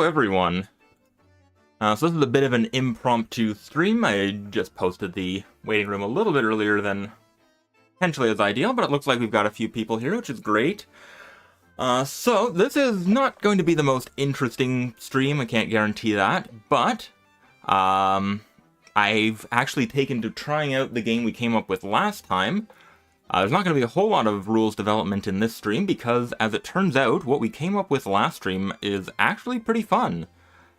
everyone. So this is a bit of an impromptu stream. I just posted the waiting room a little bit earlier than potentially is ideal, but it looks like we've got a few people here, which is great. So this is not going to be the most interesting stream, I can't guarantee that, but I've actually taken to trying out the game we came up with last time. There's not going to be a whole lot of rules development in this stream because, as it turns out, what we came up with last stream is actually pretty fun.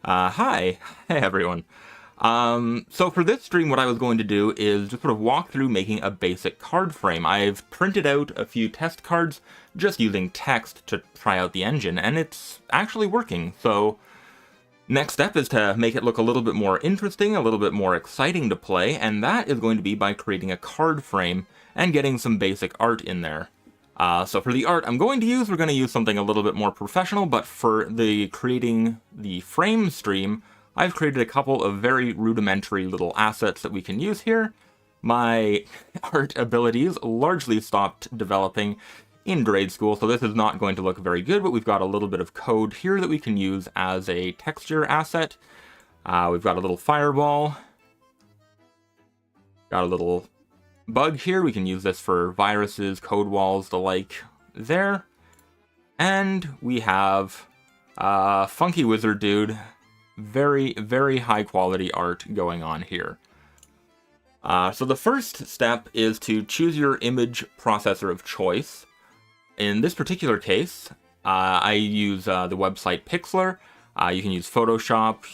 Hey everyone. So for this stream, what I was going to do is just sort of walk through making a basic card frame. I've printed out a few test cards just using text to try out the engine, and it's actually working. So next step is to make it look a little bit more interesting, a little bit more exciting to play, and that is going to be by creating a card frame and getting some basic art in there. So for the art we're going to use something a little bit more professional, but for the creating the frame stream, I've created a couple of very rudimentary little assets that we can use here. My art abilities largely stopped developing in grade school, so this is not going to look very good, but we've got a little bit of code here that we can use as a texture asset. We've got a little fireball, got a little bug here. We can use this for viruses, code walls, the like there. And we have funky wizard dude. Very, very high quality art going on here. So the first step is to choose your image processor of choice. In this particular case, I use the website Pixlr. You can use Photoshop.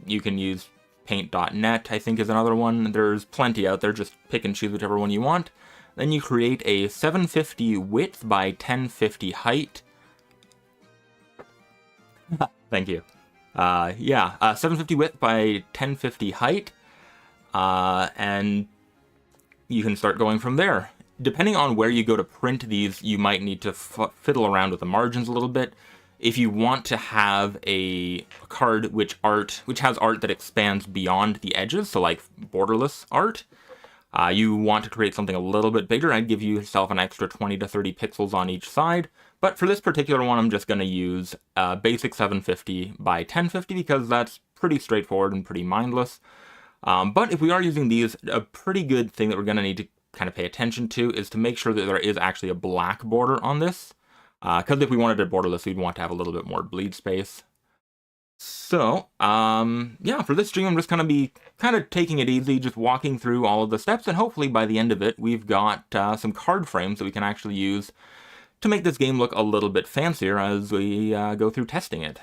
You can use Paint.net, I think, is another one. There's plenty out there. Just pick and choose whichever one you want. Then you create a 750 width by 1050 height. Thank you. 750 width by 1050 height. And you can start going from there. Depending on where you go to print these, you might need to fiddle around with the margins a little bit. If you want to have a card which has art that expands beyond the edges, so like borderless art, you want to create something a little bit bigger, I'd give yourself an extra 20 to 30 pixels on each side. But for this particular one, I'm just going to use basic 750 by 1050 because that's pretty straightforward and pretty mindless. But if we are using these, a pretty good thing that we're going to need to kind of pay attention to is to make sure that there is actually a black border on this. Because if we wanted it borderless, we'd want to have a little bit more bleed space. So, for this stream, I'm just going to be kind of taking it easy, just walking through all of the steps, and hopefully by the end of it, we've got some card frames that we can actually use to make this game look a little bit fancier as we go through testing it.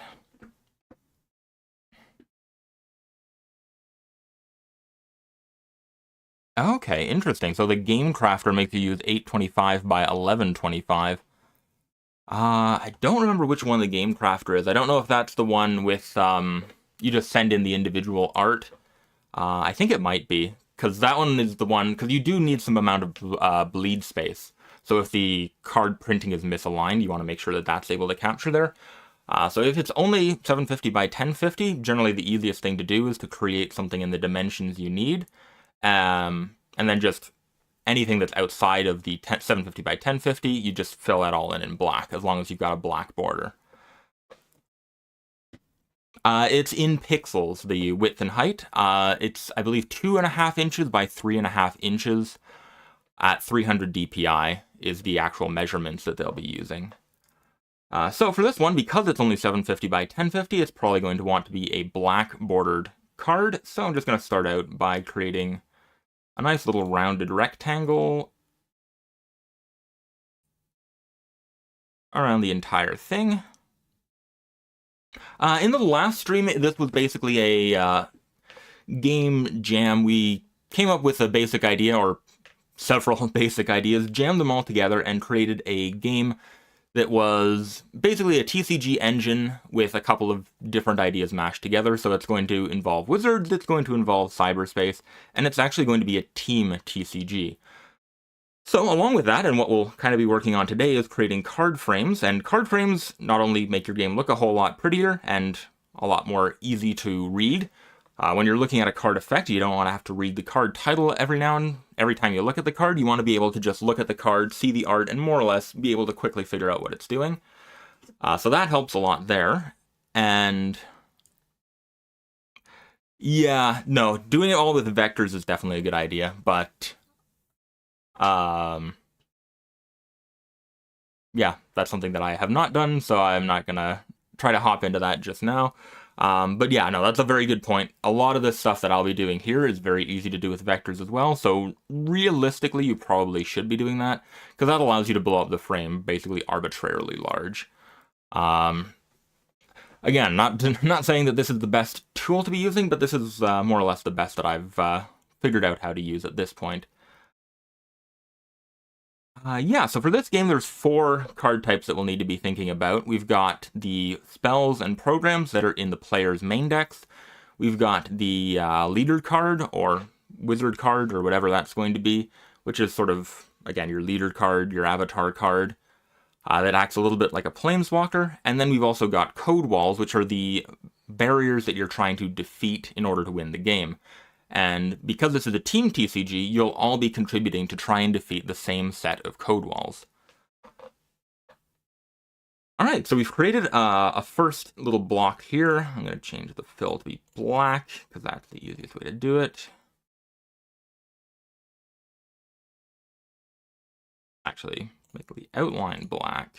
Okay, interesting. So the Game Crafter makes you use 825 by 1125. I don't remember which one the Game Crafter is. I don't know if that's the one with, you just send in the individual art. I think it might be, because that one is the one, because you do need some amount of bleed space. So if the card printing is misaligned, you want to make sure that that's able to capture there. So if it's only 750 by 1050, generally the easiest thing to do is to create something in the dimensions you need. And then just anything that's outside of the 750 by 1050, you just fill that all in black, as long as you've got a black border. It's in pixels, the width and height. It's, I believe, 2.5 inches by 3.5 inches at 300 dpi is the actual measurements that they'll be using. So for this one, because it's only 750 by 1050, it's probably going to want to be a black bordered card. So I'm just going to start out by creating a nice little rounded rectangle around the entire thing. In the last stream, this was basically a game jam. We came up with a basic idea, or several basic ideas, jammed them all together, and created a game that was basically a TCG engine with a couple of different ideas mashed together. So it's going to involve wizards, it's going to involve cyberspace, and it's actually going to be a team TCG. So along with that, and what we'll kind of be working on today, is creating card frames. And card frames not only make your game look a whole lot prettier and a lot more easy to read. When you're looking at a card effect, you don't want to have to read the card title every time you look at the card. You want to be able to just look at the card, see the art, and more or less be able to quickly figure out what it's doing. So that helps a lot there. And Yeah, no, doing it all with vectors is definitely a good idea, but yeah, that's something that I have not done, so I'm not gonna try to hop into that just now. But yeah, no, that's a very good point. A lot of the stuff that I'll be doing here is very easy to do with vectors as well, so realistically, you probably should be doing that, because that allows you to blow up the frame basically arbitrarily large. Again, not saying that this is the best tool to be using, but this is more or less the best that I've figured out how to use at this point. Yeah, so for this game, there's 4 card types that we'll need to be thinking about. We've got the spells and programs that are in the player's main decks. We've got the leader card, or wizard card, or whatever that's going to be, which is sort of, again, your leader card, your avatar card, that acts a little bit like a planeswalker. And then we've also got code walls, which are the barriers that you're trying to defeat in order to win the game. And because this is a team TCG, you'll all be contributing to try and defeat the same set of code walls. Alright, so we've created a first little block here. I'm going to change the fill to be black, because that's the easiest way to do it. Actually, make the outline black.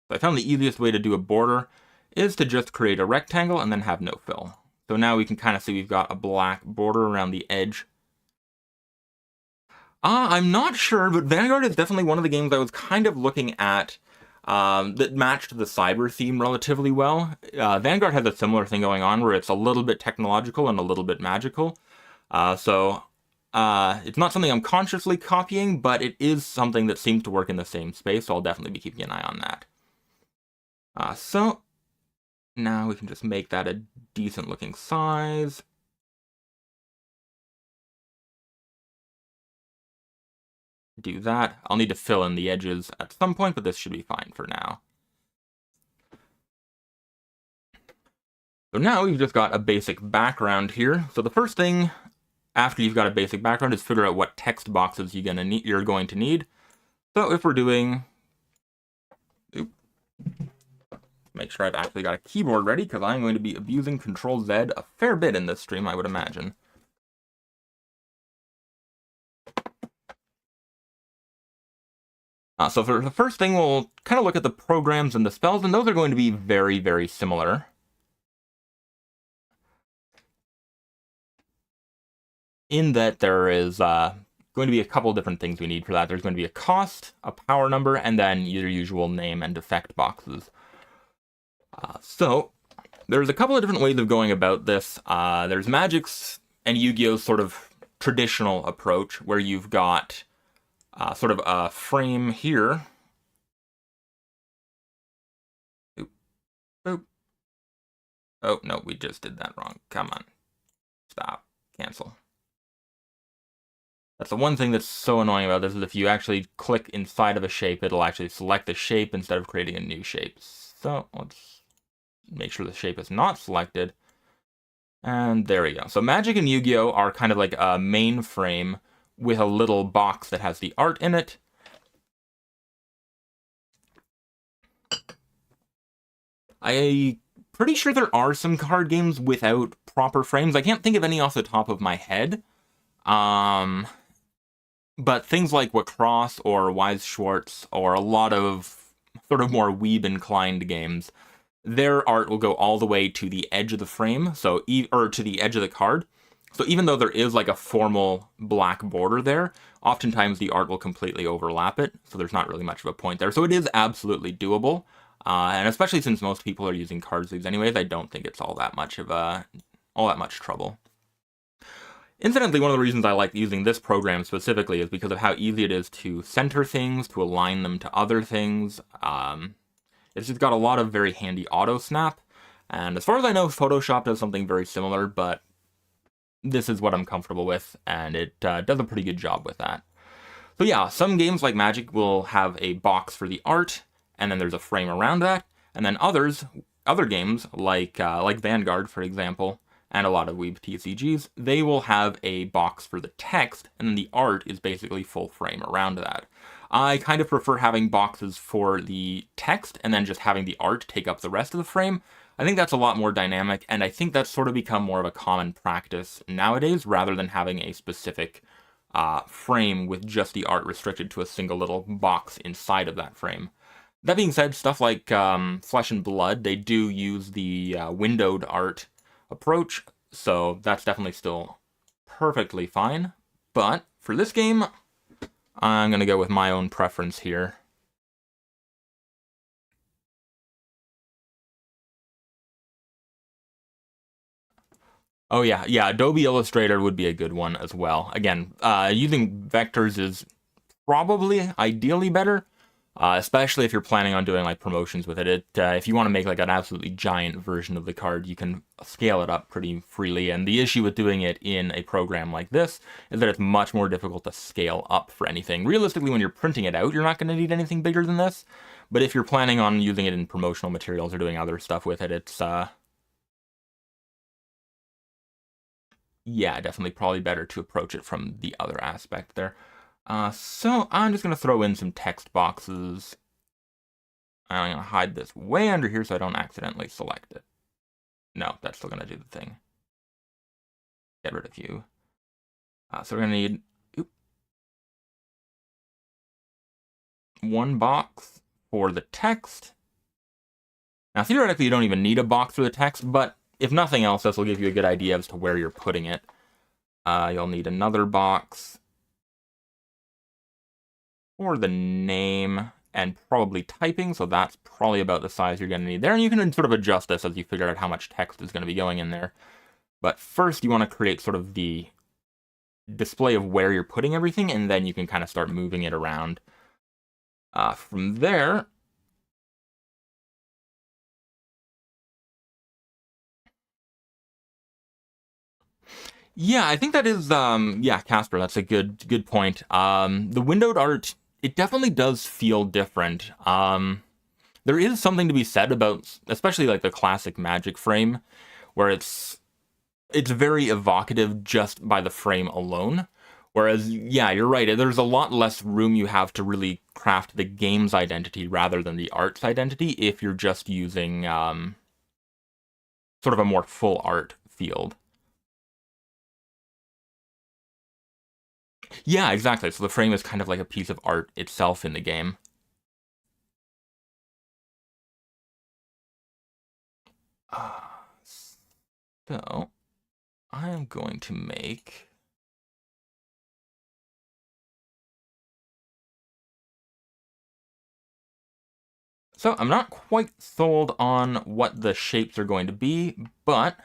So I found the easiest way to do a border is to just create a rectangle and then have no fill. So now we can kind of see we've got a black border around the edge. I'm not sure, but Vanguard is definitely one of the games I was kind of looking at that matched the cyber theme relatively well. Vanguard has a similar thing going on where it's a little bit technological and a little bit magical. So it's not something I'm consciously copying, but it is something that seems to work in the same space, so I'll definitely be keeping an eye on that. So now we can just make that a decent looking size. Do that. I'll need to fill in the edges at some point, but this should be fine for now. So now we've just got a basic background here. So the first thing after you've got a basic background is figure out what text boxes you're going to need. So if we're doing, make sure I've actually got a keyboard ready, because I'm going to be abusing Control-Z a fair bit in this stream, I would imagine. So for the first thing, we'll kind of look at the programs and the spells, and those are going to be very, very similar. In that there is going to be a couple different things we need for that. There's going to be a cost, a power number, and then your usual name and effect boxes. So there's a couple of different ways of going about this. There's Magic's and Yu-Gi-Oh's sort of traditional approach, where you've got sort of a frame here. Oop. Oop. Oh, no, we just did that wrong. Come on. Stop. Cancel. That's the one thing that's so annoying about this, is if you actually click inside of a shape, it'll actually select the shape instead of creating a new shape. So let's make sure the shape is not selected. And there we go. So Magic and Yu-Gi-Oh are kind of like a main frame with a little box that has the art in it. I'm pretty sure there are some card games without proper frames. I can't think of any off the top of my head. But things like Wacross or Wise Schwartz, or a lot of sort of more weeb-inclined games, their art will go all the way to the edge of the frame, or to the edge of the card. So even though there is like a formal black border there, oftentimes the art will completely overlap it, so there's not really much of a point there. So it is absolutely doable, and especially since most people are using card sleeves anyways, I don't think it's all that much trouble. Incidentally, one of the reasons I like using this program specifically is because of how easy it is to center things, to align them to other things. It's just got a lot of very handy auto snap, and as far as I know, Photoshop does something very similar, but this is what I'm comfortable with, and it does a pretty good job with that. So yeah, some games like Magic will have a box for the art, and then there's a frame around that, and then other games like Vanguard, for example, and a lot of Weeb TCGs, they will have a box for the text, and then the art is basically full frame around that. I kind of prefer having boxes for the text and then just having the art take up the rest of the frame. I think that's a lot more dynamic, and I think that's sort of become more of a common practice nowadays, rather than having a specific frame with just the art restricted to a single little box inside of that frame. That being said, stuff like Flesh and Blood, they do use the windowed art approach, so that's definitely still perfectly fine. But for this game, I'm going to go with my own preference here. Oh yeah, Adobe Illustrator would be a good one as well. Again, using vectors is probably ideally better, especially if you're planning on doing like promotions with it. If you want to make like an absolutely giant version of the card, you can scale it up pretty freely. And the issue with doing it in a program like this is that it's much more difficult to scale up for anything. Realistically, when you're printing it out, you're not going to need anything bigger than this. But if you're planning on using it in promotional materials or doing other stuff with it, it's yeah, definitely probably better to approach it from the other aspect there. So I'm just going to throw in some text boxes. I'm going to hide this way under here so I don't accidentally select it. No, that's still going to do the thing. Get rid of you. So we're going to need one box for the text. Now, theoretically, you don't even need a box for the text, but if nothing else, this will give you a good idea as to where you're putting it. You'll need another box for the name and probably typing, so that's probably about the size you're going to need there. And you can sort of adjust this as you figure out how much text is going to be going in there. But first, you want to create sort of the display of where you're putting everything, and then you can kind of start moving it around. From there, yeah, I think that is, yeah, Casper, that's a good point. The windowed art, it definitely does feel different. There is something to be said about, especially like the classic Magic frame, where it's very evocative just by the frame alone. Whereas, yeah, you're right, there's a lot less room you have to really craft the game's identity rather than the art's identity if you're just using sort of a more full art field. Yeah, exactly. So the frame is kind of like a piece of art itself in the game. So I am going to make so I'm not quite sold on what the shapes are going to be, but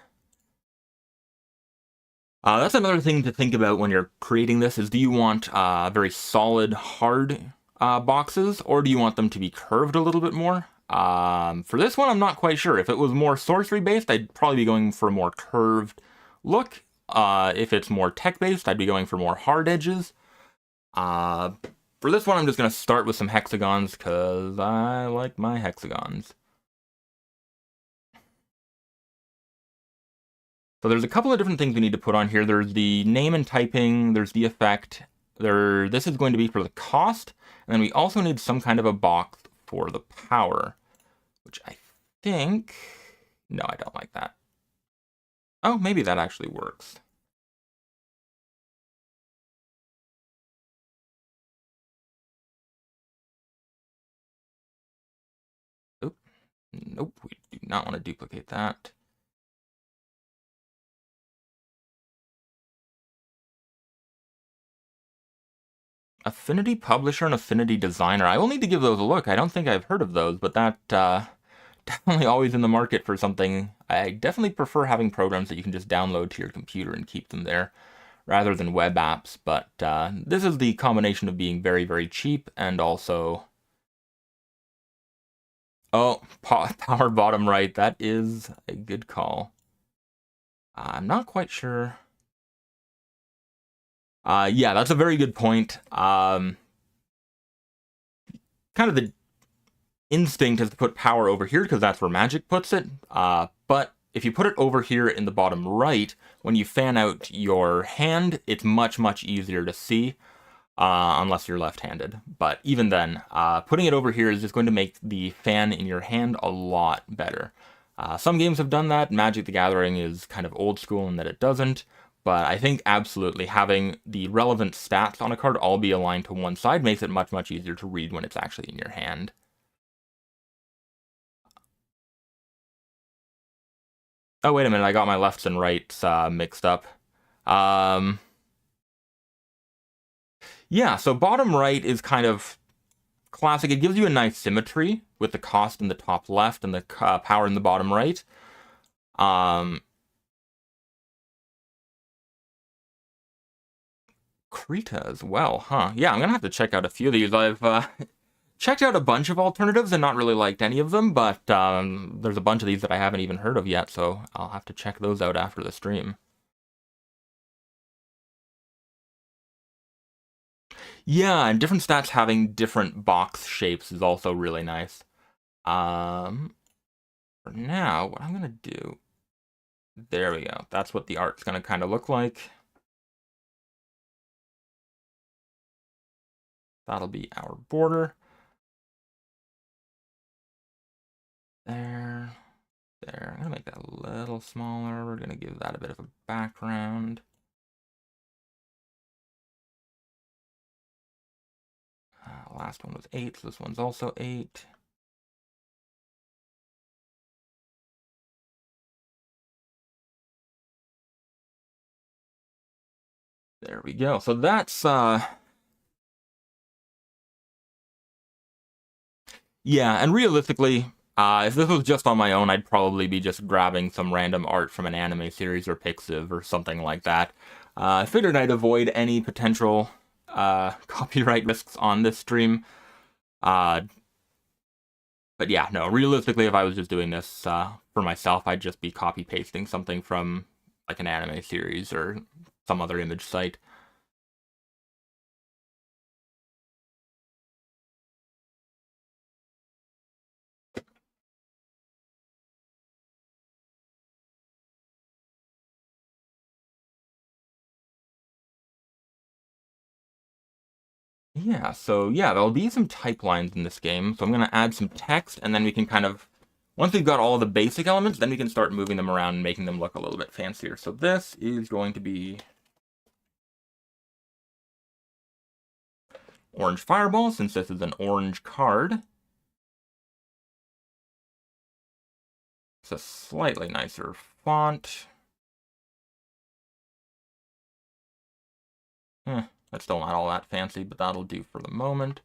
that's another thing to think about when you're creating this is do you want very solid, hard boxes, or do you want them to be curved a little bit more? For this one, I'm not quite sure. If it was more sorcery-based, I'd probably be going for a more curved look. If it's more tech-based, I'd be going for more hard edges. For this one, I'm just going to start with some hexagons, because I like my hexagons. So there's a couple of different things we need to put on here. There's the name and typing, there's the effect. This is going to be for the cost, and then we also need some kind of a box for the power, which I think... No, I don't like that. Oh, maybe that actually works. Oop. Nope, we do not want to duplicate that. Affinity Publisher and Affinity Designer. I will need to give those a look. I don't think I've heard of those, but that definitely always in the market for something. I definitely prefer having programs that you can just download to your computer and keep them there rather than web apps. But this is the combination of being very, very cheap and also... Oh, power bottom right. That is a good call. I'm not quite sure... yeah, that's a very good point. Kind of the instinct is to put power over here because that's where Magic puts it. But if you put it over here in the bottom right, when you fan out your hand, it's much, much easier to see. unless you're left-handed. But even then, putting it over here is just going to make the fan in your hand a lot better. Some games have done that. Magic the Gathering is kind of old school in that it doesn't. But I think absolutely having the relevant stats on a card all be aligned to one side makes it much, much easier to read when it's actually in your hand. Oh, wait a minute, I got my lefts and rights mixed up. Yeah, so bottom right is kind of classic. It gives you a nice symmetry with the cost in the top left and the power in the bottom right. Krita as well, huh? Yeah, I'm gonna have to check out a few of these. I've checked out a bunch of alternatives and not really liked any of them, but there's a bunch of these that I haven't even heard of yet, so I'll have to check those out after the stream. Yeah, and different stats having different box shapes is also really nice. For now, what I'm gonna do... There we go. That's what the art's gonna kind of look like. That'll be our border. There. I'm gonna make that a little smaller. We're gonna give that a bit of a background. Last one was 8, so this one's also 8. There we go. So that's yeah, and realistically, if this was just on my own, I'd probably be just grabbing some random art from an anime series or Pixiv or something like that. I figured I'd avoid any potential copyright risks on this stream. But yeah, no, realistically, if I was just doing this for myself, I'd just be copy-pasting something from like an anime series or some other image site. Yeah, so yeah, there'll be some type lines in this game. So I'm going to add some text, and then we can kind of, once we've got all the basic elements, then we can start moving them around and making them look a little bit fancier. So this is going to be Orange Fireball, since this is an orange card. It's a slightly nicer font. That's still not all that fancy, but that'll do for the moment.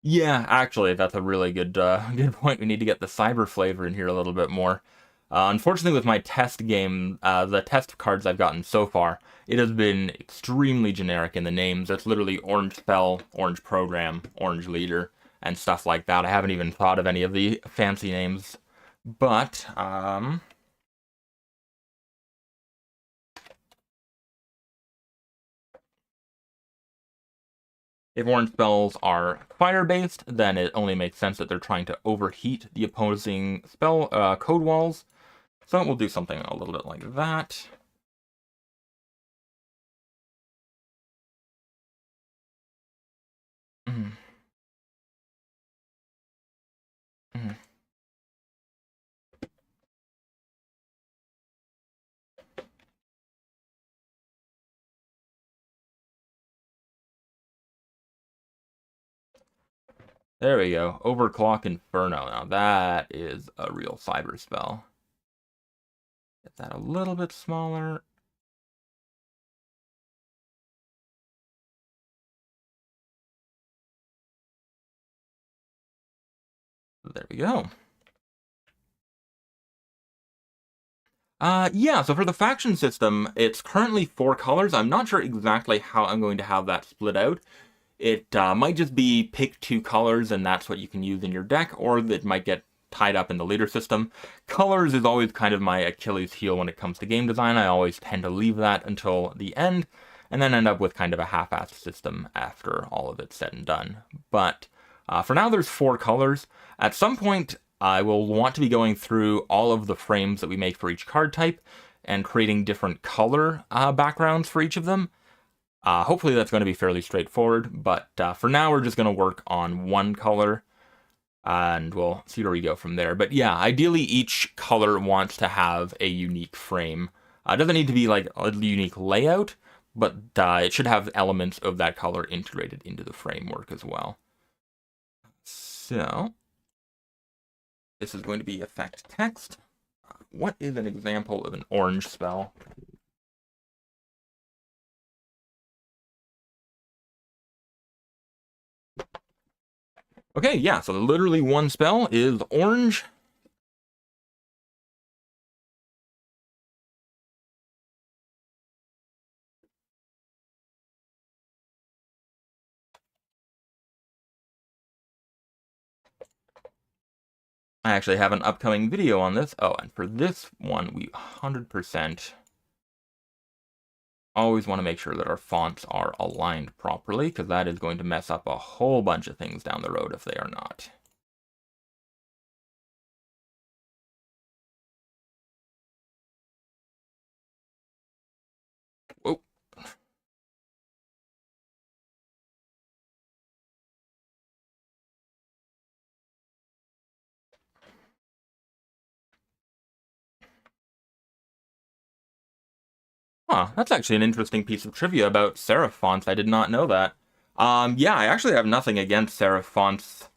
Yeah, actually, that's a really good good point. We need to get the cyber flavor in here a little bit more. Unfortunately, with my test game, the test cards I've gotten so far, it has been extremely generic in the names. It's literally Orange Spell, Orange Program, Orange Leader, and stuff like that. I haven't even thought of any of the fancy names. But, if orange spells are fire-based, then it only makes sense that they're trying to overheat the opposing spell code walls. So we'll do something a little bit like that. Mm. Mm. There we go. Overclock Inferno. Now that is a real cyber spell. Get that a little bit smaller. There we go. Yeah, so for the faction system, it's currently 4 colors. I'm not sure exactly how I'm going to have that split out. It might just be pick 2 colors and that's what you can use in your deck, or it might get tied up in the leader system. Colors is always kind of my Achilles heel when it comes to game design. I always tend to leave that until the end, and then end up with kind of a half-assed system after all of it's said and done. But for now, there's 4 colors. At some point, I will want to be going through all of the frames that we make for each card type and creating different color backgrounds for each of them. Hopefully that's going to be fairly straightforward, but for now we're just going to work on one color, and we'll see where we go from there. But yeah, ideally each color wants to have a unique frame. It doesn't need to be like a unique layout, but it should have elements of that color integrated into the framework as well. So this is going to be effect text. What is an example of an orange spell? Okay, yeah, so literally one spell is orange. I actually have an upcoming video on this. Oh, and for this one, we 100% always want to make sure that our fonts are aligned properly, because that is going to mess up a whole bunch of things down the road if they are not. Whoa. Huh, that's actually an interesting piece of trivia about serif fonts. I did not know that. Yeah, I actually have nothing against serif fonts.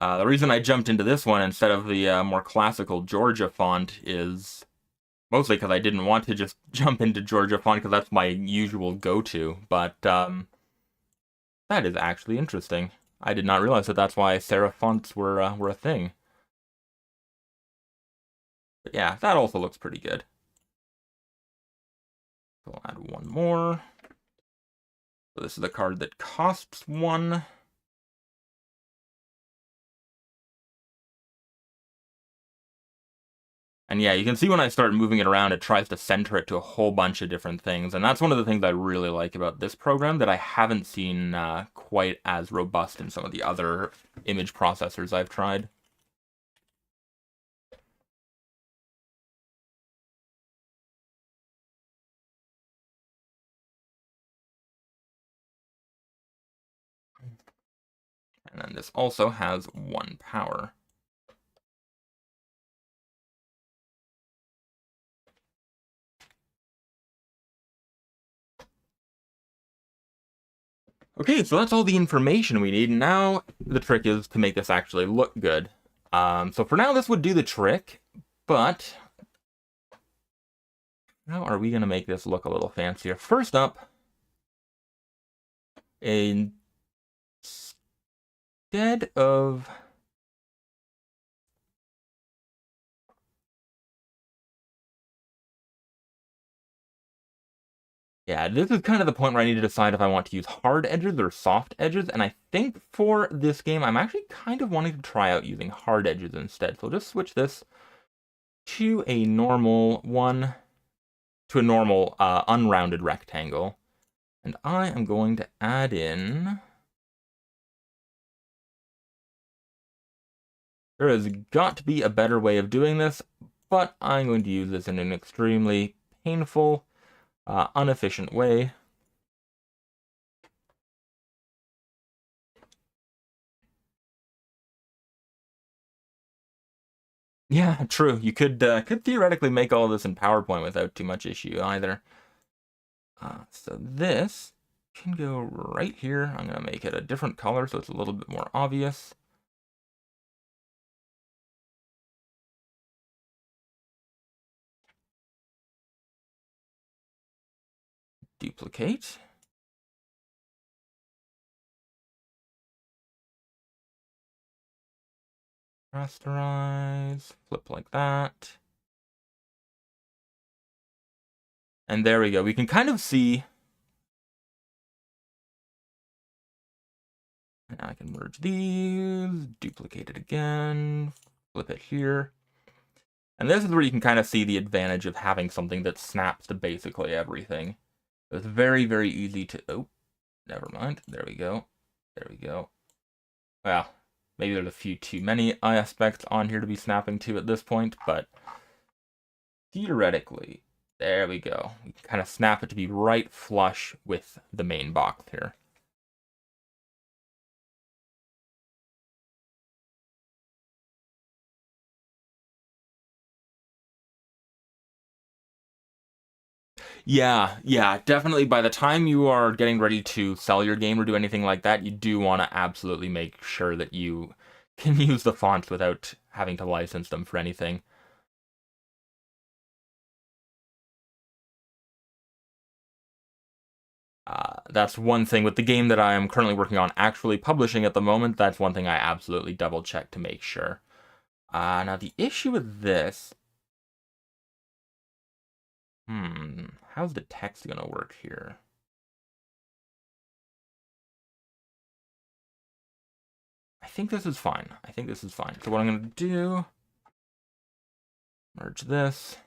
The reason I jumped into this one instead of the more classical Georgia font is mostly because I didn't want to just jump into Georgia font, because that's my usual go-to. But that is actually interesting. I did not realize that that's why serif fonts were a thing. But yeah, that also looks pretty good. So I'll add one more. So this is a card that costs 1. And yeah, you can see when I start moving it around, it tries to center it to a whole bunch of different things. And that's one of the things I really like about this program that I haven't seen quite as robust in some of the other image processors I've tried. And then this also has 1 power. Okay, so that's all the information we need. Now the trick is to make this actually look good. So for now, this would do the trick, but how are we going to make this look a little fancier? First up, instead of... Yeah, this is kind of the point where I need to decide if I want to use hard edges or soft edges, and I think for this game, I'm actually kind of wanting to try out using hard edges instead. So I'll just switch this to a normal one, to a normal unrounded rectangle. And I am going to add in... There has got to be a better way of doing this, but I'm going to use this in an extremely painful, inefficient way. Yeah, true. You could theoretically make all of this in PowerPoint without too much issue either. So this can go right here. I'm going to make it a different color so it's a little bit more obvious. Duplicate. Rasterize. Flip like that. And there we go. We can kind of see Now I can merge these, duplicate it again, flip it here. And this is where you can kind of see the advantage of having something that snaps to basically everything. It's very, very easy to... Oh, never mind. There we go. There we go. Well, maybe there's a few too many aspects on here to be snapping to at this point, but theoretically, there we go. We can kind of snap it to be right flush with the main box here. Yeah, definitely. By the time you are getting ready to sell your game or do anything like that, you do want to absolutely make sure that you can use the fonts without having to license them for anything. That's one thing with the game that I am currently working on actually publishing at the moment. That's one thing I absolutely double check to make sure. Now the issue with this... how's the text gonna work here? I think this is fine. I think this is fine. So what I'm gonna do... merge this.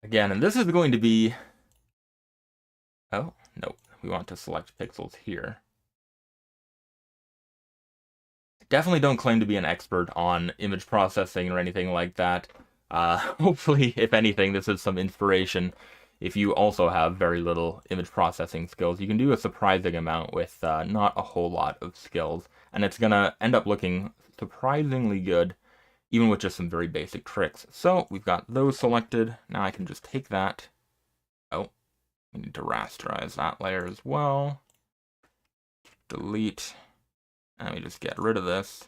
Again, and this is going to be... Oh, no. We want to select pixels here. Definitely don't claim to be an expert on image processing or anything like that. Hopefully, if anything, this is some inspiration. If you also have very little image processing skills, you can do a surprising amount with not a whole lot of skills. And it's going to end up looking surprisingly good, even with just some very basic tricks. So we've got those selected. Now I can just take that. Oh, we need to rasterize that layer as well. Delete. And we just get rid of this.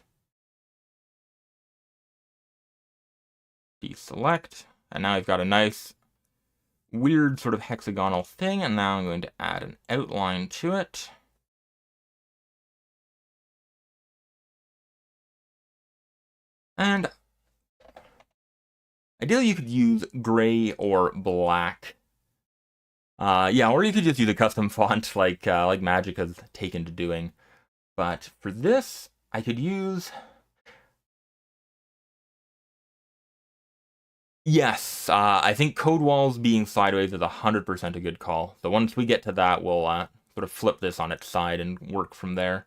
Deselect. And now I've got a nice, weird sort of hexagonal thing. And now I'm going to add an outline to it. And ideally you could use gray or black. Yeah, or you could just use a custom font like Magic has taken to doing. But for this, I could use... Yes, I think code walls being sideways is 100% a good call. So once we get to that, we'll sort of flip this on its side and work from there.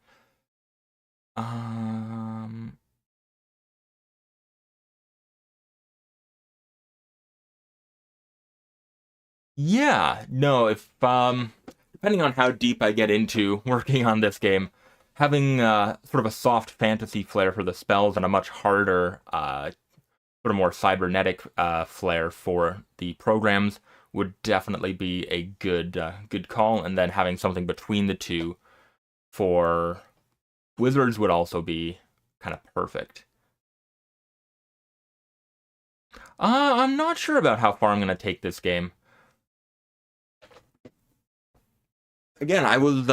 Yeah, no, if depending on how deep I get into working on this game, having sort of a soft fantasy flair for the spells and a much harder, sort of more cybernetic flair for the programs would definitely be a good call. And then having something between the two for wizards would also be kind of perfect. I'm not sure about how far I'm going to take this game. Again, I was,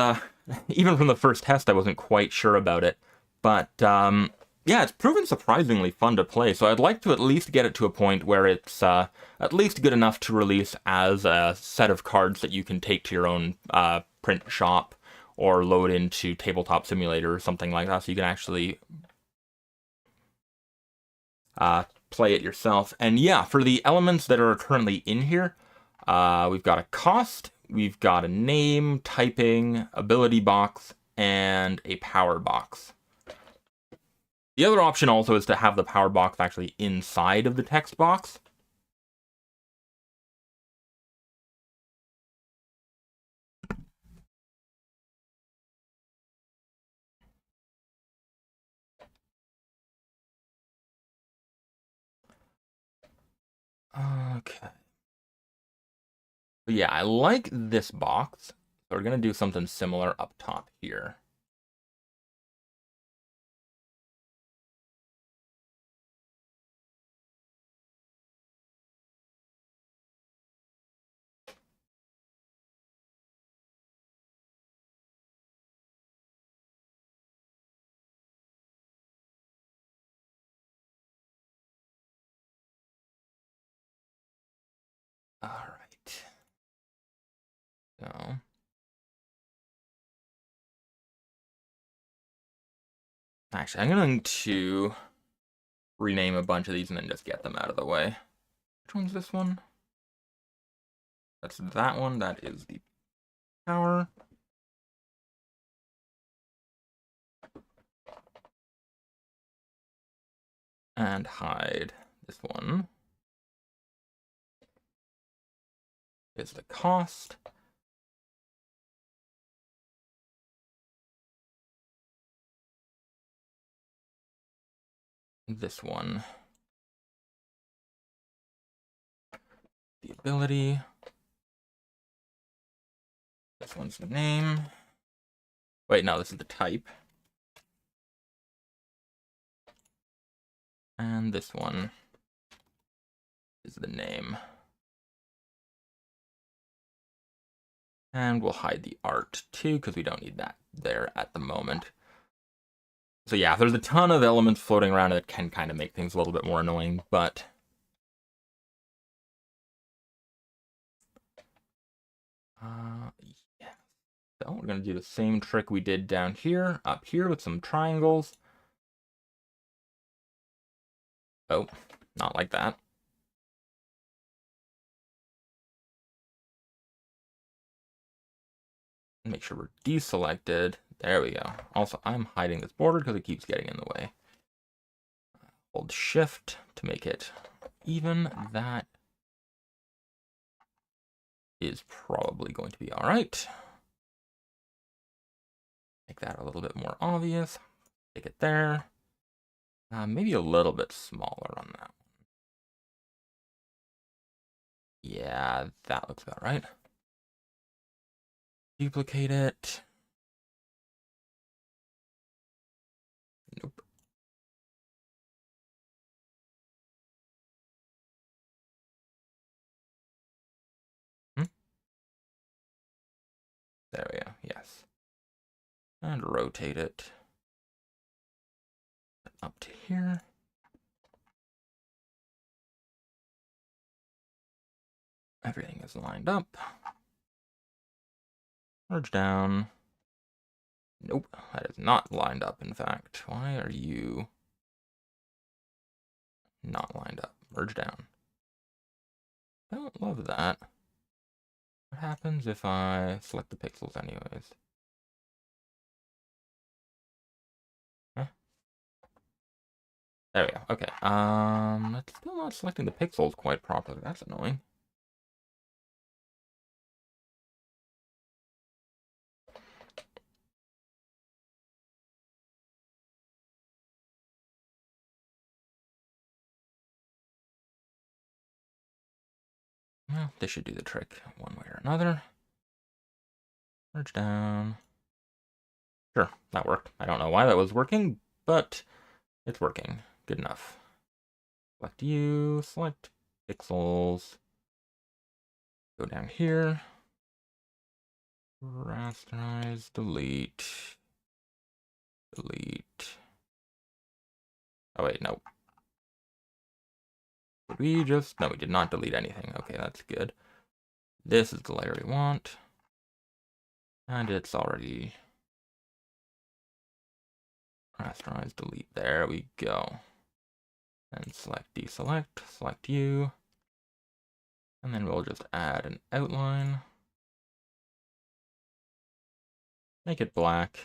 even from the first test, I wasn't quite sure about it. But, yeah, it's proven surprisingly fun to play, so I'd like to at least get it to a point where it's at least good enough to release as a set of cards that you can take to your own print shop or load into Tabletop Simulator or something like that, so you can actually play it yourself. And yeah, for the elements that are currently in here, we've got a cost, we've got a name, typing, ability box, and a power box. The other option also is to have the power box actually inside of the text box. Okay. But yeah, I like this box. So we're going to do something similar up top here. So actually, I'm going to rename a bunch of these and then just get them out of the way. Which one's this one? That's that one. That is the power. And hide this one. Is the cost. This one. The ability. This one's the name. Wait, no, this is the type. And this one is the name. And we'll hide the art too, because we don't need that there at the moment. So yeah, there's a ton of elements floating around that can kind of make things a little bit more annoying, but yeah. So we're going to do the same trick we did down here, up here with some triangles. Oh, not like that. Make sure we're deselected. There we go. Also, I'm hiding this border because it keeps getting in the way. Hold shift to make it even. That is probably going to be all right. Make that a little bit more obvious. Take it there. Maybe a little bit smaller on that one. Yeah, that looks about right. Duplicate it. Nope. There we go, yes. And rotate it up to here. Everything is lined up. Merge down. Nope, that is not lined up, in fact. Why are you not lined up? Merge down. I don't love that. What happens if I select the pixels anyways? Huh? There we go. Okay. It's still not selecting the pixels quite properly. That's annoying. Well, this should do the trick one way or another. Merge down. Sure, that worked. I don't know why that was working, but it's working. Good enough. Select you, select pixels. Go down here. Rasterize, delete. Delete. Oh wait, no. Did we just... No, we did not delete anything. Okay, that's good. This is the layer we want. And it's already... Rasterize, delete. There we go. And select, deselect, select you. And then we'll just add an outline. Make it black.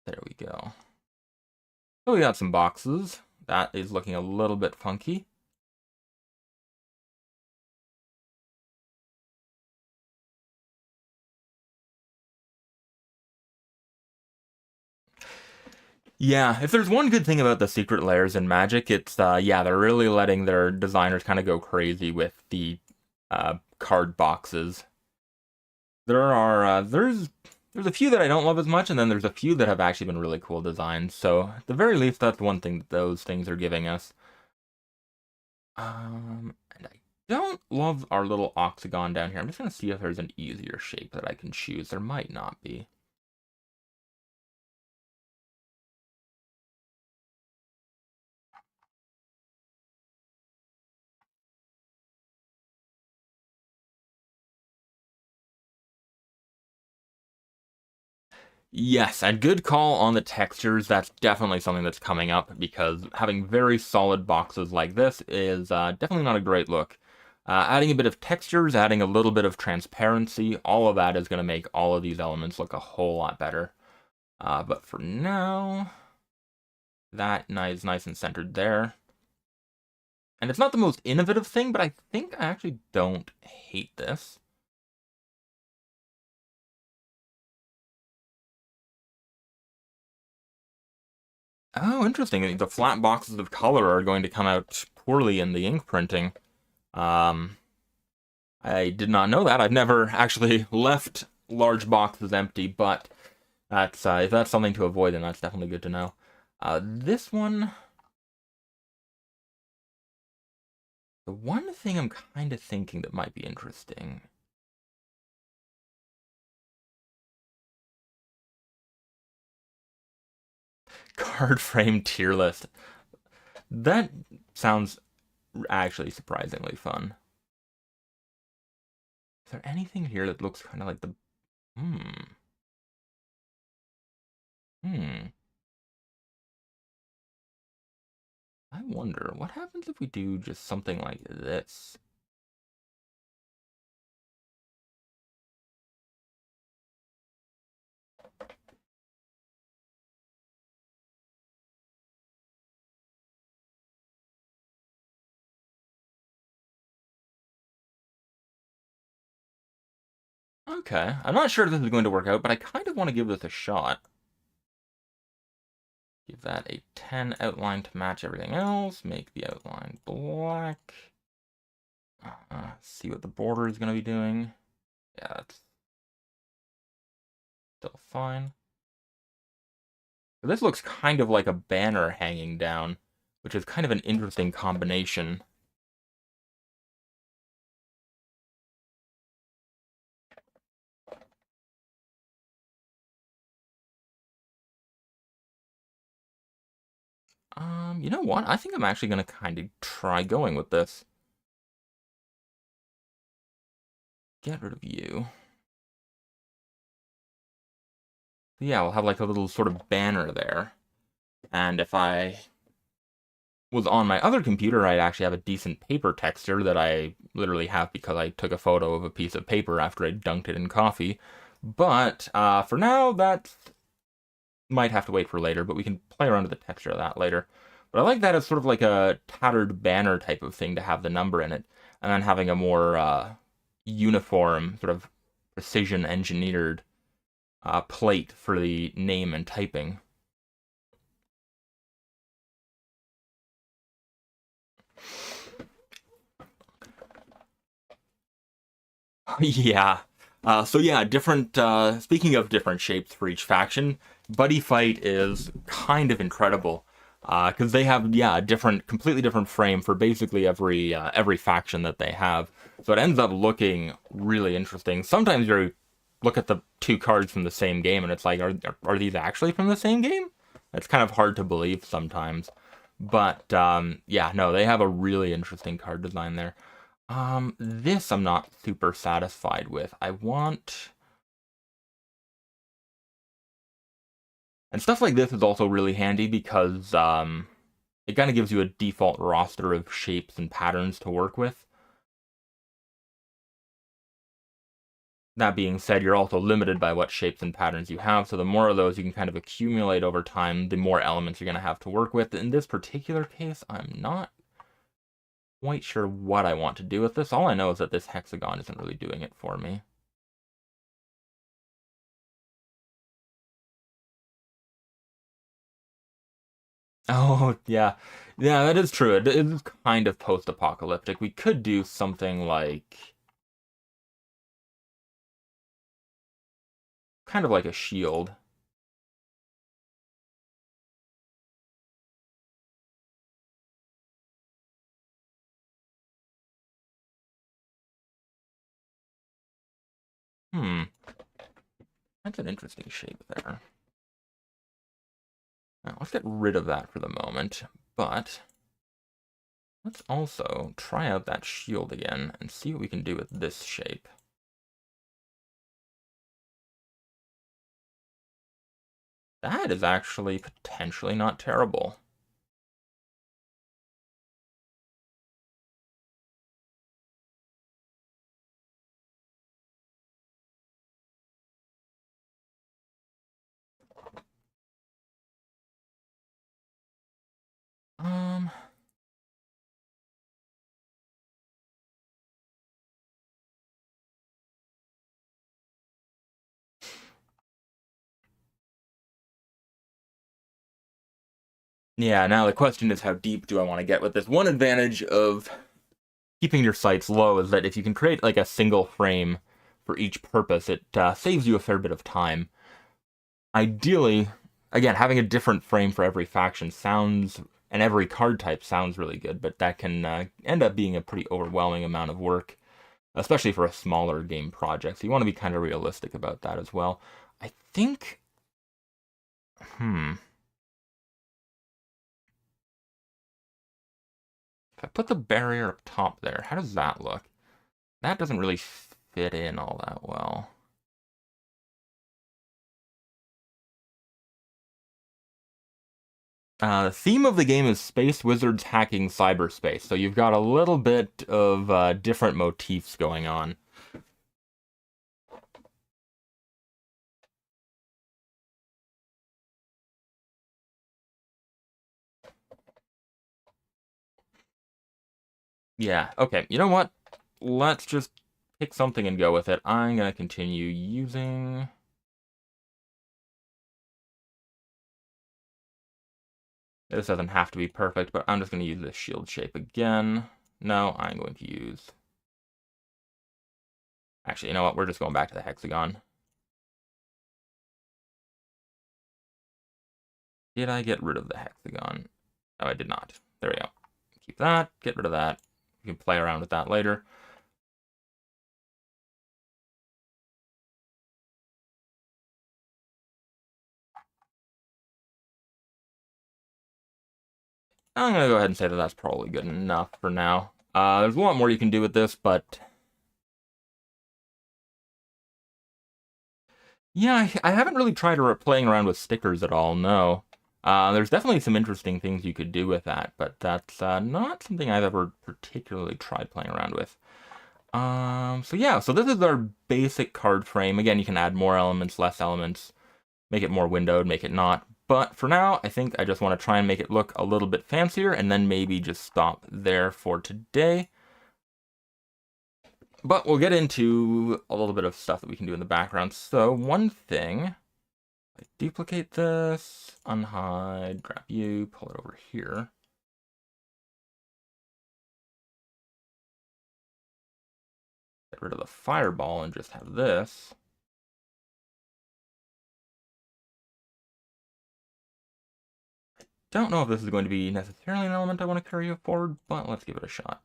There we go. So we got some boxes. That is looking a little bit funky. Yeah, if there's one good thing about the secret layers in Magic, it's, yeah, they're really letting their designers kind of go crazy with the card boxes. There's a few that I don't love as much, and then there's a few that have actually been really cool designs. So at the very least, that's one thing that those things are giving us. And I don't love our little octagon down here. I'm just gonna see if there's an easier shape that I can choose. There might not be. Yes, and good call on the textures. That's definitely something that's coming up because having very solid boxes like this is definitely not a great look. Adding a bit of textures, adding a little bit of transparency, all of that is going to make all of these elements look a whole lot better. But for now, that is nice and centered there. And it's not the most innovative thing, but I think I actually don't hate this. Oh, interesting. The flat boxes of color are going to come out poorly in the ink printing. Um, I did not know that. I've never actually left large boxes empty, but that's if that's something to avoid, then that's definitely good to know. This one, the one thing I'm kind of thinking that might be interesting. Card frame tier list. That sounds actually surprisingly fun. Is there anything here that looks kind of like the... Hmm. Hmm. I wonder, what happens if we do just something like this? Okay, I'm not sure if this is going to work out, but I kind of want to give this a shot. Give that a 10 outline to match everything else. Make the outline black. See what the border is going to be doing. Yeah, that's still fine. This looks kind of like a banner hanging down, which is kind of an interesting combination. You know what? I think I'm actually going to kind of try going with this. Get rid of you. Yeah, we'll have like a little sort of banner there. And if I was on my other computer, I'd actually have a decent paper texture that I literally have because I took a photo of a piece of paper after I dunked it in coffee. But for now, that might have to wait for later, but we can play around with the texture of that later. But I like that as sort of like a tattered banner type of thing to have the number in it, and then having a more uniform, sort of precision engineered plate for the name and typing. Yeah. So yeah, different. Speaking of different shapes for each faction, Buddy Fight is kind of incredible because they have a different, completely different frame for basically every faction that they have. So it ends up looking really interesting. Sometimes you look at the two cards from the same game and it's like, are these actually from the same game? It's kind of hard to believe sometimes. But yeah, no, they have a really interesting card design there. This I'm not super satisfied with. I want... And stuff like this is also really handy because it kind of gives you a default roster of shapes and patterns to work with. That being said, you're also limited by what shapes and patterns you have, so the more of those you can kind of accumulate over time, the more elements you're going to have to work with. In this particular case, I'm not quite sure what I want to do with this. All I know is that this hexagon isn't really doing it for me. Oh, yeah. Yeah, that is true. It is kind of post-apocalyptic. We could do something like... kind of like a shield. Hmm. That's an interesting shape there. Now, let's get rid of that for the moment, but let's also try out that shield again and see what we can do with this shape. That is actually potentially not terrible. Um, yeah, now the question is how deep do I want to get with this? One advantage of keeping your sights low is that if you can create like a single frame for each purpose, it saves you a fair bit of time. Ideally, again, having a different frame for every faction sounds, and every card type sounds really good, but that can end up being a pretty overwhelming amount of work, especially for a smaller game project. So you want to be kind of realistic about that as well. I think, hmm, if I put the barrier up top there, how does that look? That doesn't really fit in all that well. The theme of the game is space wizards hacking cyberspace, so you've got a little bit of different motifs going on. Yeah, okay, you know what? Let's just pick something and go with it. I'm going to continue using... This doesn't have to be perfect, but I'm just going to use this shield shape again. No, I'm going to use... Actually, you know what? We're just going back to the hexagon. Did I get rid of the hexagon? Oh, I did not. There we go. Keep that, get rid of that. You can play around with that later. I'm going to go ahead and say that that's probably good enough for now. There's a lot more you can do with this, but... Yeah, I haven't really tried playing around with stickers at all, no. There's definitely some interesting things you could do with that, but that's not something I've ever particularly tried playing around with. So yeah, so this is our basic card frame. Again, you can add more elements, less elements, make it more windowed, make it not. But for now, I think I just want to try and make it look a little bit fancier, and then maybe just stop there for today. But we'll get into a little bit of stuff that we can do in the background. So one thing, I duplicate this, unhide, grab you, pull it over here. Get rid of the fireball and just have this. Don't know if this is going to be necessarily an element I want to carry forward, but let's give it a shot.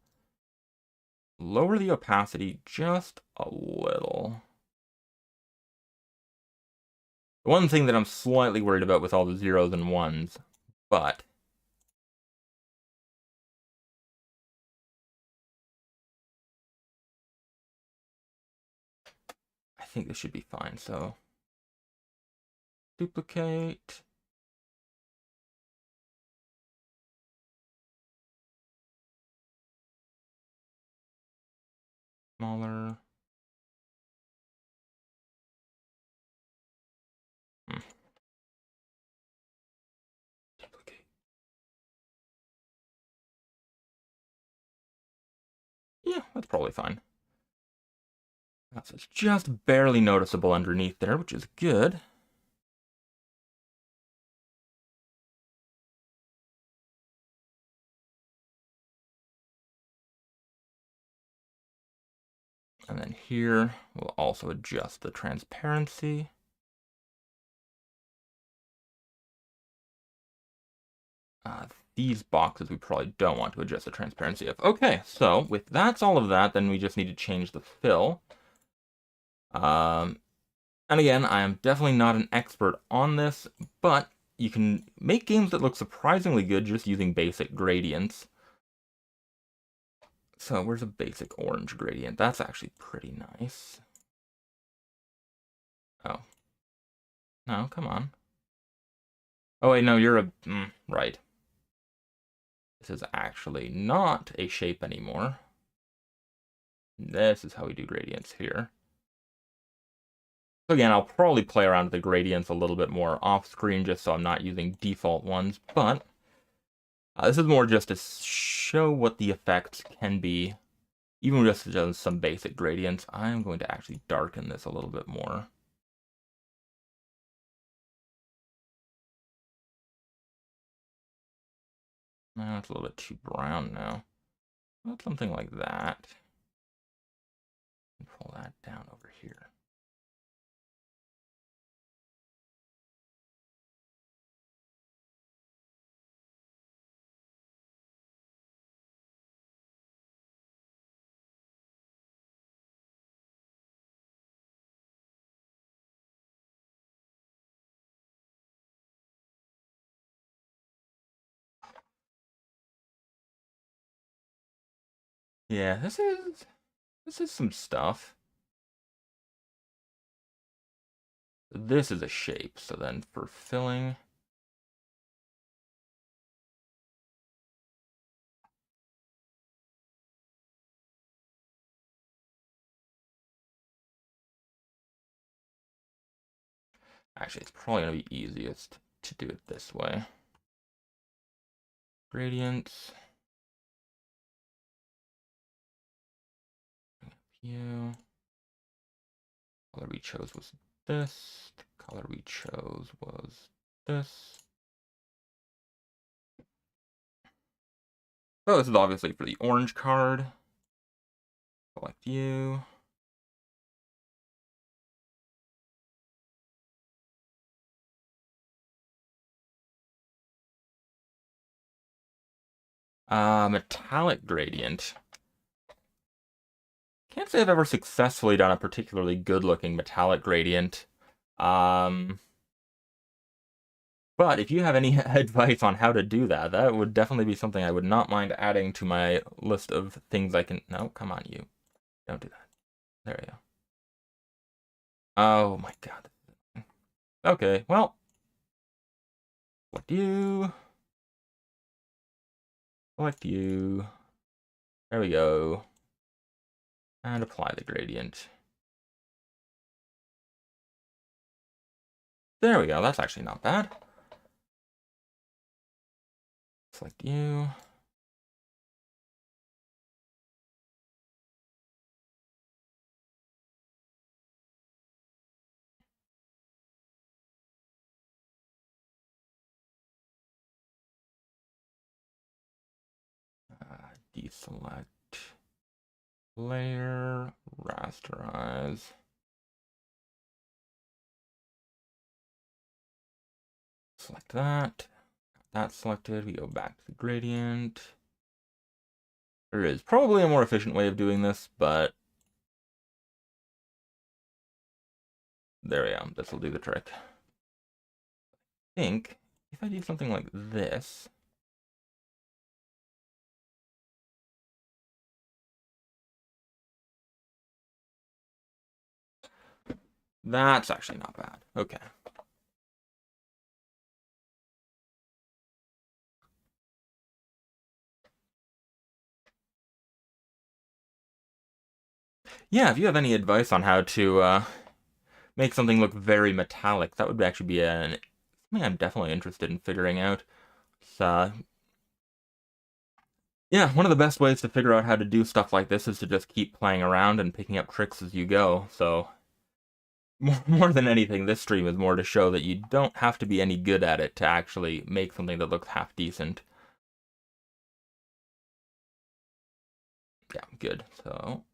Lower the opacity just a little. The one thing that I'm slightly worried about with all the zeros and ones, but I think this should be fine. So duplicate. Smaller. Duplicate. Yeah, that's probably fine. That's just barely noticeable underneath there, which is good. And then here, we'll also adjust the transparency. These boxes we probably don't want to adjust the transparency of. Okay, so with that's all of that, then we just need to change the fill. And again, I am definitely not an expert on this, but you can make games that look surprisingly good just using basic gradients. So where's a basic orange gradient? That's actually pretty nice. Oh. No, come on. Oh wait, no, you're a... right. This is actually not a shape anymore. This is how we do gradients here. So again, I'll probably play around with the gradients a little bit more off screen just so I'm not using default ones, but this is more just to show what the effects can be, even just some basic gradients. I'm going to actually darken this a little bit more. No, it's a little bit too brown now. Something like that. Pull that down over here. Yeah, this is some stuff. This is a shape, so then for filling, actually it's probably going to be easiest to do it this way. Gradients. View. Color we chose was this. The color we chose was this. So this is obviously for the orange card. Select view. Metallic gradient. Can't say I've ever successfully done a particularly good-looking metallic gradient. But if you have any advice on how to do that, that would definitely be something I would not mind adding to my list of things I can... No, come on, you. Don't do that. There we go. Oh my god. Okay, well. Select you. Select you. There we go. And apply the gradient. There we go, that's actually not bad. Select you. Deselect. Layer. Rasterize. Select that. That's selected. We go back to the gradient. There is probably a more efficient way of doing this, but there we go. This will do the trick. I think if I do something like this, that's actually not bad. Okay. Yeah, if you have any advice on how to make something look very metallic, that would actually be something I'm definitely interested in figuring out. So, yeah, one of the best ways to figure out how to do stuff like this is to just keep playing around and picking up tricks as you go. So, more than anything, this stream is more to show that you don't have to be any good at it to actually make something that looks half decent. Yeah, good. So,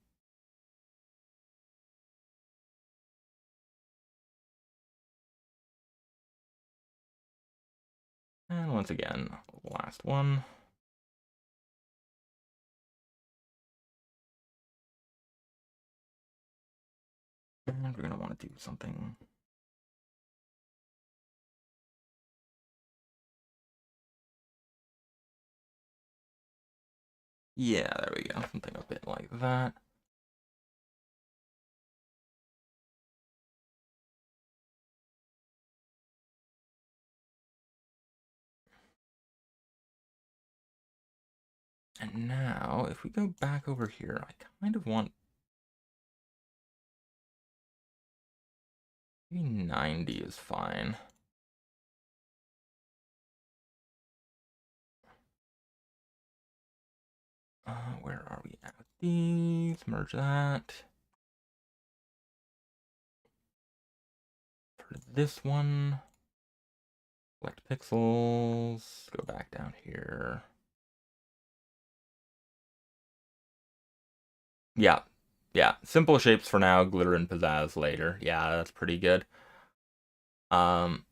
and once again, last one. And we're going to want to do something. Yeah, there we go. Something a bit like that. And now, if we go back over here, I kind of want maybe 90 is fine. Where are we at with these? Merge that. For this one, select pixels, go back down here. Yeah, simple shapes for now, glitter and pizzazz later. Yeah, that's pretty good. Again,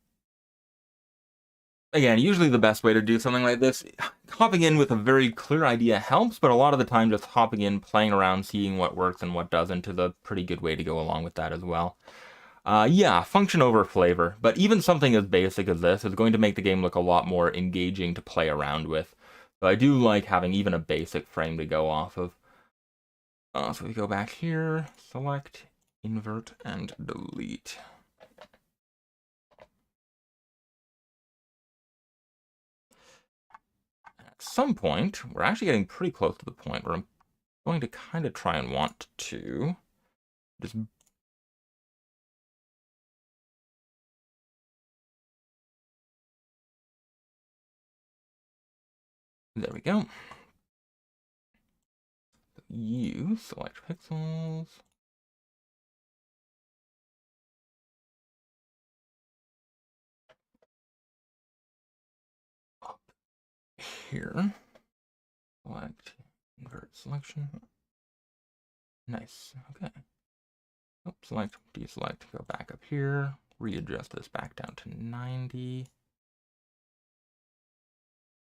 usually the best way to do something like this, hopping in with a very clear idea helps, but a lot of the time just hopping in, playing around, seeing what works and what doesn't is a pretty good way to go along with that as well. Yeah, function over flavor, but even something as basic as this is going to make the game look a lot more engaging to play around with. So I do like having even a basic frame to go off of. So we go back here, select, invert, and delete. At some point, we're actually getting pretty close to the point where I'm going to kind of try and want to just there we go. You select pixels. Up here. Select, invert selection. Nice. Okay. Oh, select, deselect, go back up here. Readjust this back down to 90.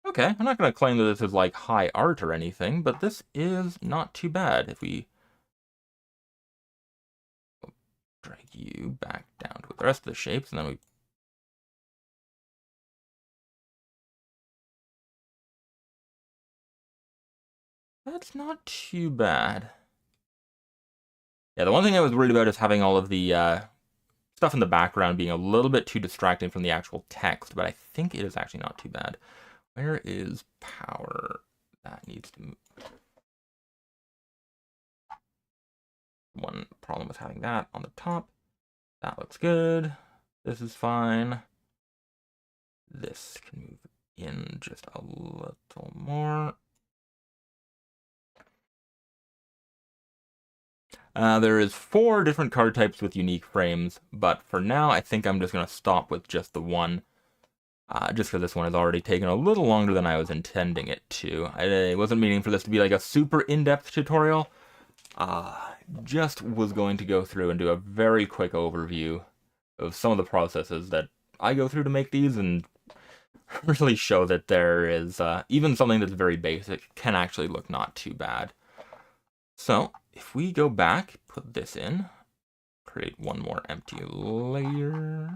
Okay, I'm not going to claim that this is like high art or anything, but this is not too bad. If we drag you back down to the rest of the shapes, and then we that's not too bad. Yeah, the one thing I was worried about is having all of the stuff in the background being a little bit too distracting from the actual text, but I think it is actually not too bad. Where is power? That needs to move. One problem with having that on the top. That looks good. This is fine. This can move in just a little more. There is 4 different card types with unique frames, but for now I think I'm just going to stop with just the one. Just because this one has already taken a little longer than I was intending it to. I wasn't meaning for this to be like a super in-depth tutorial. Just was going to go through and do a very quick overview of some of the processes that I go through to make these and really show that there is even something that's very basic can actually look not too bad. So if we go back, put this in, create one more empty layer.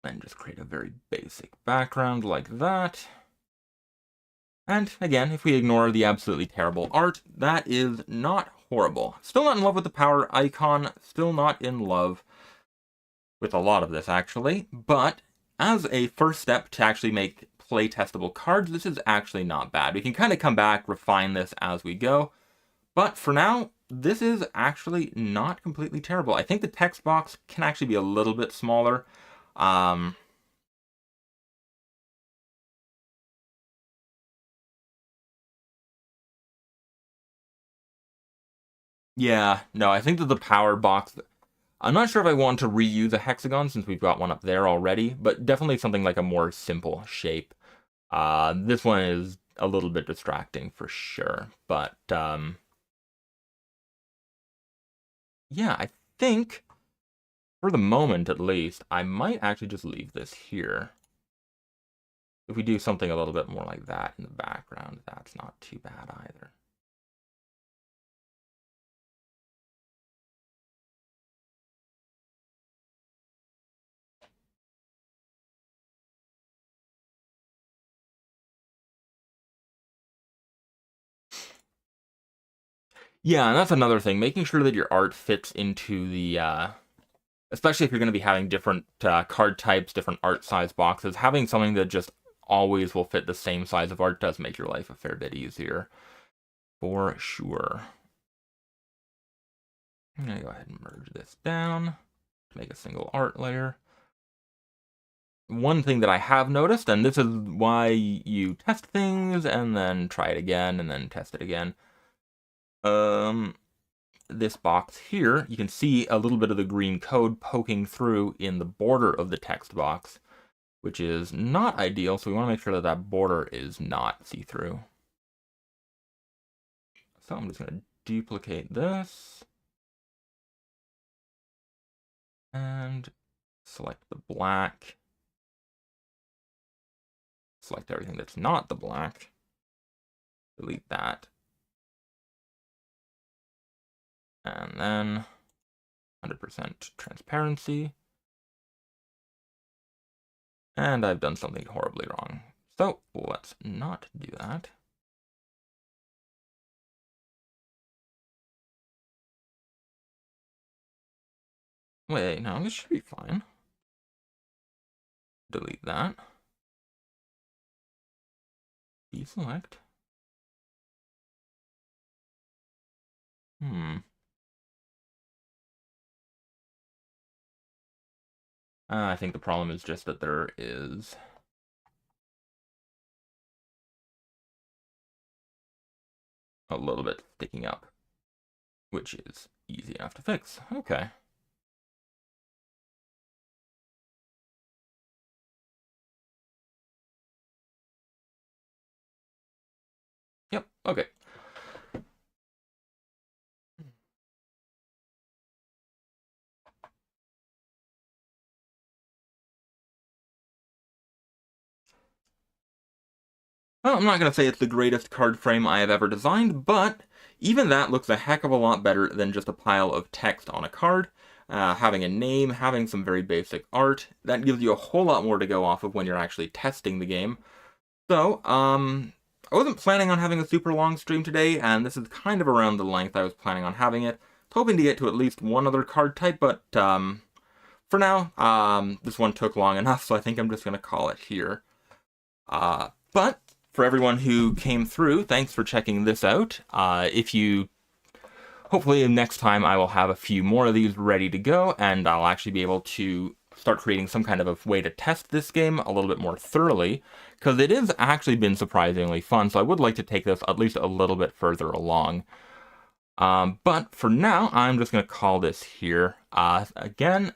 And just create a very basic background like that. And again, if we ignore the absolutely terrible art, that is not horrible. Still not in love with the power icon, still not in love with a lot of this actually, but as a first step to actually make play testable cards, this is actually not bad. We can kind of come back, refine this as we go, but for now, this is actually not completely terrible. I think the text box can actually be a little bit smaller. Yeah, no, I think that the power box, I'm not sure if I want to reuse a hexagon since we've got one up there already, but definitely something like a more simple shape. This one is a little bit distracting for sure, but yeah, I think for the moment at least, I might actually just leave this here. If we do something a little bit more like that in the background, that's not too bad either. Yeah, and that's another thing, making sure that your art fits into the, especially if you're going to be having different card types, different art size boxes, having something that just always will fit the same size of art does make your life a fair bit easier. For sure. I'm going to go ahead and merge this down to make a single art layer. One thing that I have noticed, and this is why you test things and then try it again and then test it again. This box here, you can see a little bit of the green code poking through in the border of the text box, which is not ideal, so we want to make sure that that border is not see-through. So I'm just going to duplicate this and select the black. Select everything that's not the black. Delete that. And then 100% transparency. And I've done something horribly wrong. So let's not do that. Wait, no, this should be fine. Delete that. Deselect. I think the problem is just that there is a little bit sticking up, which is easy enough to fix. Okay. Yep, okay. Well, I'm not going to say it's the greatest card frame I have ever designed, but even that looks a heck of a lot better than just a pile of text on a card. Having a name, having some very basic art, that gives you a whole lot more to go off of when you're actually testing the game. So, I wasn't planning on having a super long stream today, and this is kind of around the length I was planning on having it. Hoping to get to at least one other card type, but for now, this one took long enough, so I think I'm just going to call it here. But for everyone who came through, thanks for checking this out. Hopefully next time I will have a few more of these ready to go, and I'll actually be able to start creating some kind of a way to test this game a little bit more thoroughly, because it has actually been surprisingly fun, so I would like to take this at least a little bit further along. But for now, I'm just going to call this here. Again,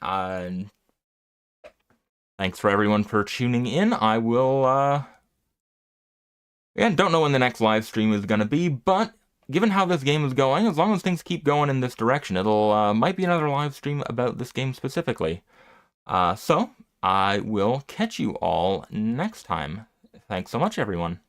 thanks for everyone for tuning in. I will, don't know when the next live stream is going to be, but given how this game is going, as long as things keep going in this direction, it'll, might be another live stream about this game specifically. So, I will catch you all next time. Thanks so much, everyone.